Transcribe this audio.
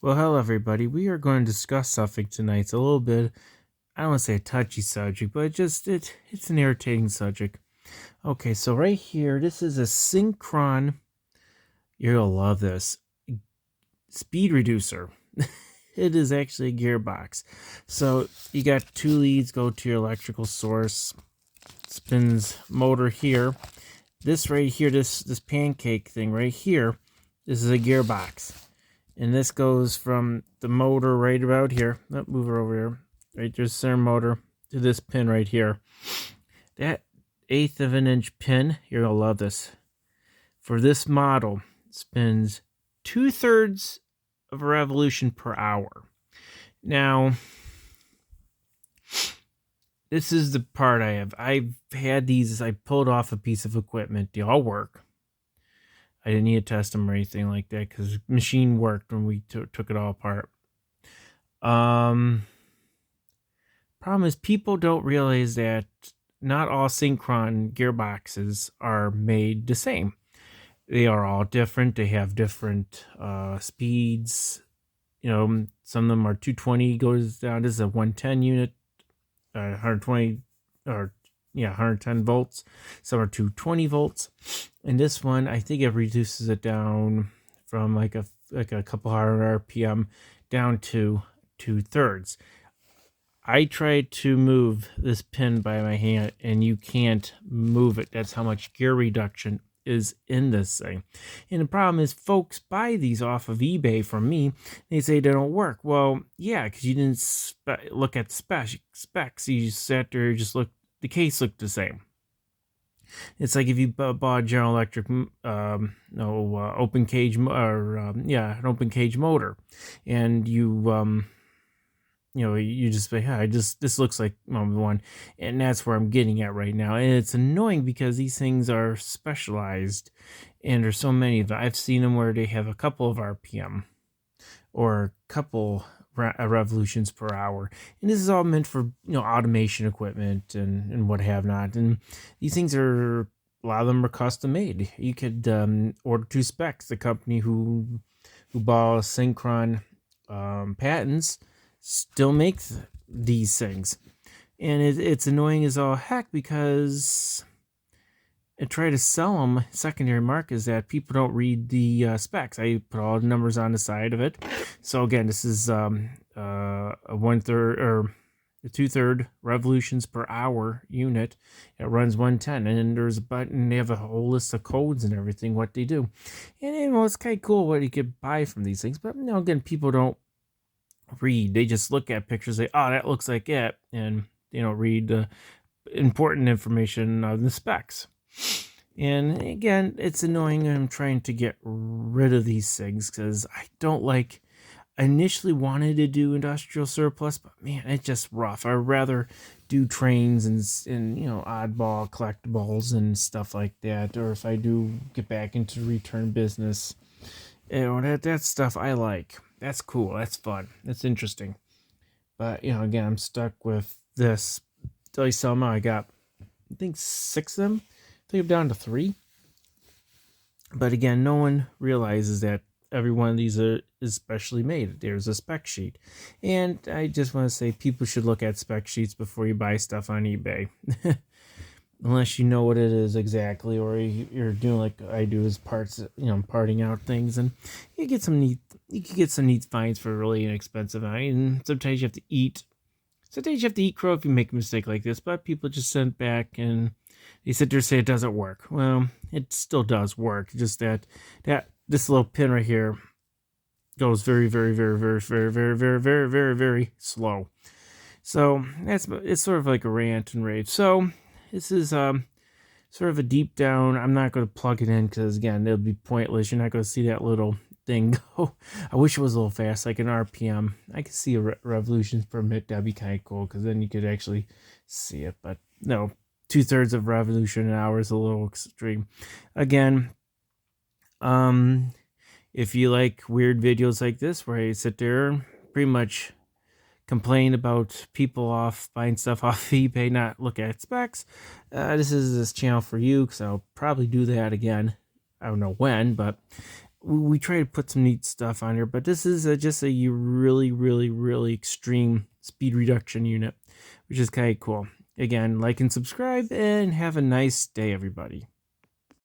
Well, hello everybody. We are going to discuss something tonight. It's a little bit, I don't want to say a touchy subject, but it's an irritating subject. Okay, so right here, this is a Sychron. You're gonna love this speed reducer. It is actually a gearbox. So you got two leads, go to your electrical source, spins motor here. This right here, this pancake thing right here, this is a gearbox. And this goes from the motor right about here. Oh, move her over here. Right there's center motor to this pin right here. That 1/8 of an inch pin, you're gonna love this. For this model, spins 2/3 of a revolution per hour. Now, this is the part I have. I've had these. I pulled off a piece of equipment. They all work. I didn't need to test them or anything like that because the machine worked when we took it all apart. Problem is people don't realize that not all Sychron gearboxes are made the same. They are all different. They have different speeds. Some of them are 220 goes down. This is a 110 unit, 120 or 110 volts. Some are 220 volts. And this one, I think it reduces it down from like a couple hundred RPM down to 2/3. I tried to move this pin by my hand, and you can't move it. That's how much gear reduction is in this thing. And the problem is folks buy these off of eBay from me. They say they don't work. Well, yeah, because you didn't look at the specs. You just sat there, just looked. The case looked the same. It's like if you bought a General Electric, open cage an open cage motor, and you just say, "Hey, this looks like one," and that's where I'm getting at right now. And it's annoying because these things are specialized, and there's so many of them. I've seen them where they have a couple of RPM or a couple revolutions per hour, and this is all meant for automation equipment and what have not. And these things are, a lot of them are custom made. You could order two specs. The company who bought Sychron patents still makes these things, and it's annoying as all heck because and try to sell them. Secondary market is that people don't read the specs. I put all the numbers on the side of it. So again, this is a 1/3 or a 2/3 revolutions per hour unit. It runs 110, and then there's a button. They have a whole list of codes and everything what they do, and it's kind of cool what you could buy from these things. But again, people don't read. They just look at pictures. Say, "Oh, that looks like it," and they don't read the important information of the specs. And again, it's annoying. I'm trying to get rid of these things because I don't like. I initially wanted to do industrial surplus, but man, it's just rough. I'd rather do trains and oddball collectibles and stuff like that. Or if I do get back into return business, that stuff I like. That's cool. That's fun. That's interesting. But again, I'm stuck with this. Tell you something, I got, I think 6 of them. I think I'm down to 3. But again, no one realizes that every one of these is specially made. There's a spec sheet. And I just want to say people should look at spec sheets before you buy stuff on eBay. Unless you know what it is exactly, or you're doing like I do as parts, parting out things, and you can get some neat finds for really inexpensive. And sometimes you have to eat. Sometimes you have to eat crow if you make a mistake like this. But people just send back and they sit there and say it doesn't work. Well, it still does work. Just that this little pin right here goes very, very, very, very, very, very, very, very, very, very slow. So it's sort of like a rant and rave. So this is sort of a deep down. I'm not going to plug it in because again, it'll be pointless. You're not going to see that little thing go. I wish it was a little fast, like an RPM. I could see a revolutions per minute. That'd be kind of cool because then you could actually see it. But no, 2/3 of revolution an hour is a little extreme. Again, if you like weird videos like this where I sit there and pretty much complain about people buying stuff off eBay, not look at specs, this is this channel for you because I'll probably do that again. I don't know when, but we try to put some neat stuff on here, but this is just a really, really, really extreme speed reduction unit, which is kind of cool. Again, like and subscribe, and have a nice day, everybody.